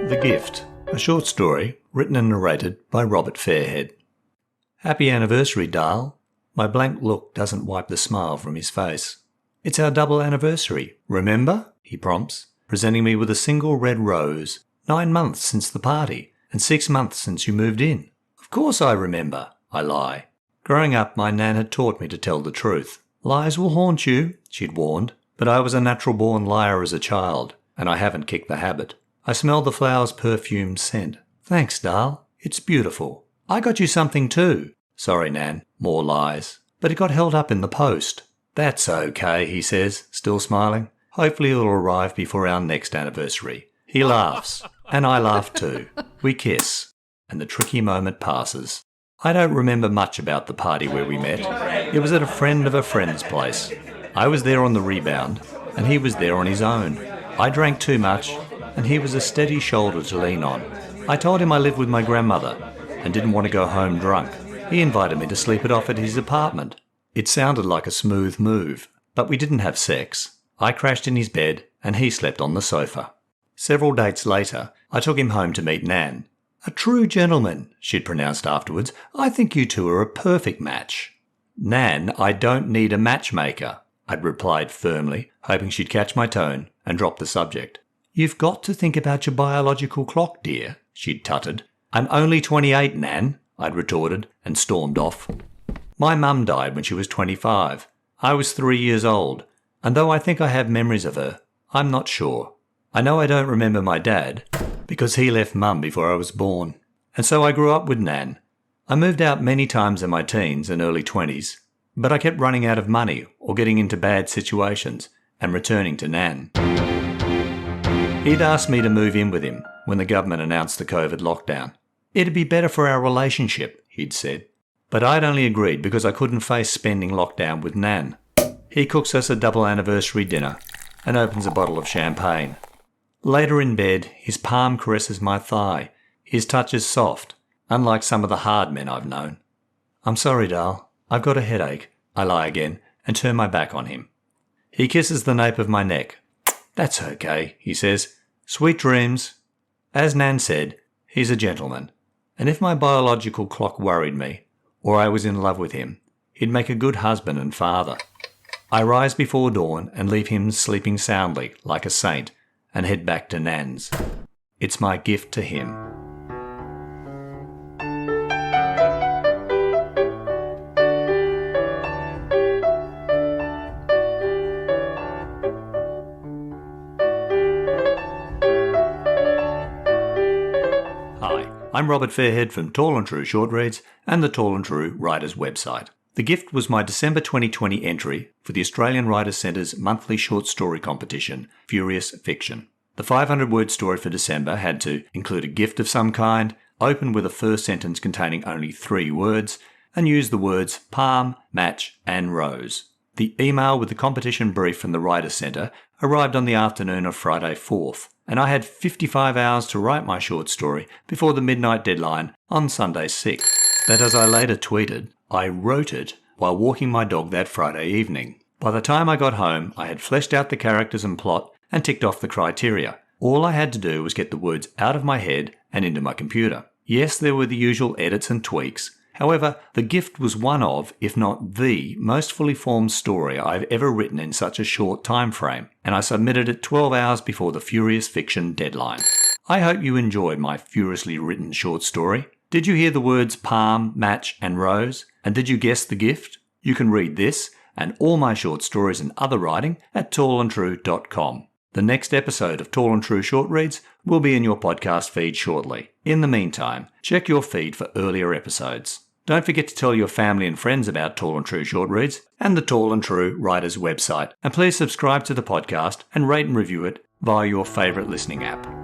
The Gift, a short story written and narrated by Robert Fairhead. Happy anniversary, Darl. My blank look doesn't wipe the smile from his face. It's our double anniversary, remember? He prompts, presenting me with a single red rose. 9 months since the party, and 6 months since you moved in. Of course I remember, I lie. Growing up, my nan had taught me to tell the truth. Lies will haunt you, she'd warned, but I was a natural-born liar as a child, and I haven't kicked the habit. I smelled the flower's perfumed scent. Thanks, Darl. It's beautiful. I got you something too. Sorry, Nan. More lies. But it got held up in the post. That's okay, he says, still smiling. Hopefully it'll arrive before our next anniversary. He laughs, and I laugh too. We kiss, and the tricky moment passes. I don't remember much about the party where we met. It was at a friend of a friend's place. I was there on the rebound, and he was there on his own. I drank too much, and he was a steady shoulder to lean on. I told him I lived with my grandmother and didn't want to go home drunk. He invited me to sleep it off at his apartment. It sounded like a smooth move, but we didn't have sex. I crashed in his bed and he slept on the sofa. Several dates later, I took him home to meet Nan. A true gentleman, she'd pronounced afterwards. I think you two are a perfect match. Nan, I don't need a matchmaker, I'd replied firmly, hoping she'd catch my tone and drop the subject. You've got to think about your biological clock, dear, she'd tutted. I'm only 28, Nan, I'd retorted, and stormed off. My mum died when she was 25. I was 3 years old, and though I think I have memories of her, I'm not sure. I know I don't remember my dad, because he left mum before I was born, and so I grew up with Nan. I moved out many times in my teens and early 20s, but I kept running out of money or getting into bad situations and returning to Nan. He'd asked me to move in with him when the government announced the COVID lockdown. It'd be better for our relationship, he'd said. But I'd only agreed because I couldn't face spending lockdown with Nan. He cooks us a double anniversary dinner and opens a bottle of champagne. Later in bed, his palm caresses my thigh. His touch is soft, unlike some of the hard men I've known. I'm sorry, Darl. I've got a headache. I lie again and turn my back on him. He kisses the nape of my neck. That's okay, he says. Sweet dreams. As Nan said, he's a gentleman, and if my biological clock worried me, or I was in love with him, he'd make a good husband and father. I rise before dawn and leave him sleeping soundly, like a saint, and head back to Nan's. It's my gift to him. I'm Robert Fairhead from Tall and True Short Reads and the Tall and True Writers website. The Gift was my December 2020 entry for the Australian Writers Centre's monthly short story competition, Furious Fiction. The 500-word story for December had to include a gift of some kind, open with a first sentence containing only 3 words, and use the words palm, match, and rose. The email with the competition brief from the Writers Centre arrived on the afternoon of Friday 4th, and I had 55 hours to write my short story before the midnight deadline on Sunday 6th. That, as I later tweeted, I wrote it while walking my dog that Friday evening. By the time I got home, I had fleshed out the characters and plot and ticked off the criteria. All I had to do was get the words out of my head and into my computer. Yes, there were the usual edits and tweaks. However, The Gift was one of, if not the, most fully formed story I've ever written in such a short time frame, and I submitted it 12 hours before the Furious Fiction deadline. I hope you enjoyed my furiously written short story. Did you hear the words palm, match, and rose? And did you guess the gift? You can read this and all my short stories and other writing at tallandtrue.com. The next episode of Tall and True Short Reads will be in your podcast feed shortly. In the meantime, check your feed for earlier episodes. Don't forget to tell your family and friends about Tall and True Short Reads and the Tall and True Writers website. And please subscribe to the podcast and rate and review it via your favourite listening app.